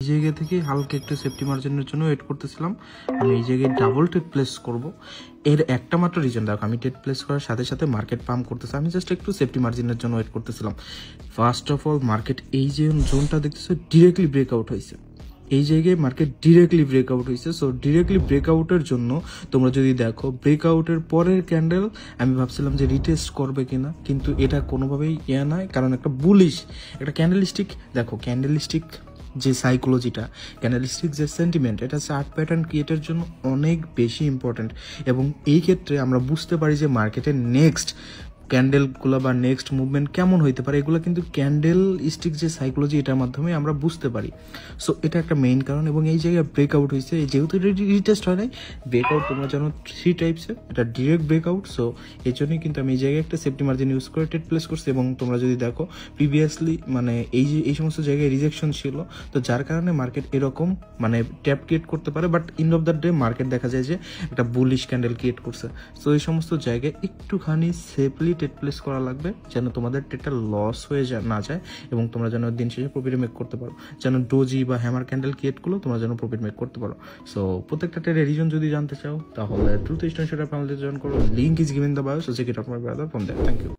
এই জায়গা থেকে হালকা একটু সেফটি মার্জিনের জন্য ওয়েট করতেছিলাম। আমি এই জায়গায় ডাবল টেট প্লেস করব, এর একটা মাত্র রিজন দেখো, আমি টেট প্লেস করার সাথে সাথে মার্কেট পাম্প করতেছে, আমি জাস্ট একটু সেফটি মার্জিনের জন্য ওয়েট করতেছিলাম। ফার্স্ট অফ অল মার্কেট এই যে জোনটা দেখতেছো ডিরেক্টলি ব্রেকআউট হয়েছে, এই জায়গায় মার্কেট ডিরেক্টলি ব্রেকআউট হয়েছে। সো ডিরেক্টলি ব্রেকআউটের জন্য তোমরা যদি দেখো ব্রেকআউটের পরের ক্যান্ডেল আমি ভাবছিলাম যে রিটেস্ট করবে কিনা, কিন্তু এটা কোনোভাবেই নয়, কারণ একটা বুলিশ একটা ক্যান্ডেলস্টিক, দেখো ক্যান্ডেলস্টিক যে সাইকোলজিটা, ক্যান্ডেলস্টিক যে সেন্টিমেন্ট, এটা চার্ট প্যাটার্ন ক্রিয়েটের জন্য অনেক বেশি ইম্পর্টেন্ট। এবং এই ক্ষেত্রে আমরা বুঝতে পারি যে মার্কেটের নেক্সট ক্যান্ডেলগুলো বা নেক্সট মুভমেন্ট কেমন হইতে পারে, এগুলো কিন্তু ক্যান্ডেল স্টিক যে সাইকোলজি এটার মাধ্যমে আমরা বুঝতে পারি। সো এটা একটা মেইন কারণ। এবং এই জায়গায় ব্রেকআউট হয়েছে, যেহেতু রিটেস্ট হয় নাই, ব্রেকআউট তোমরা জানো 3 টাইপসের, এটা ডিরেক্ট ব্রেকআউট। সো এই জন্যই কিন্তু আমি এই জায়গায় একটা সেফটি মার্জিন ইউজ করে টেট প্লেস করছি। এবং তোমরা যদি দেখো প্রিভিয়াসলি মানে এই সমস্ত জায়গায় রিজেকশন ছিল, তো যার কারণে মার্কেট এরকম মানে ট্যাপ ক্রিয়েট করতে পারে, but end of the day market দেখা যায় যে একটা বুলিশ ক্যান্ডেল ক্রিয়েট করছে। সো এই সমস্ত জায়গায় একটুখানি সেফলি টেট প্লেস করা লাগবে, যেন তোমাদের টেটটা লস হয়ে না যায় এবং তোমরা যেন দিন শেষে প্রফিট মেক করতে পারো, যেন ডোজি বা হ্যামার ক্যান্ডেল ক্রিয়েট করলো তোমরা যেন প্রফিট মেক করতে পারো। সো প্রত্যেকটা ট্রেডের রিজন যদি জানতে চাও তাহলে ট্রুথ স্টোন সেটা ফ্যামিলিতে জয়েন করো, link is given the bio, so check it out my brother from that. Thank you.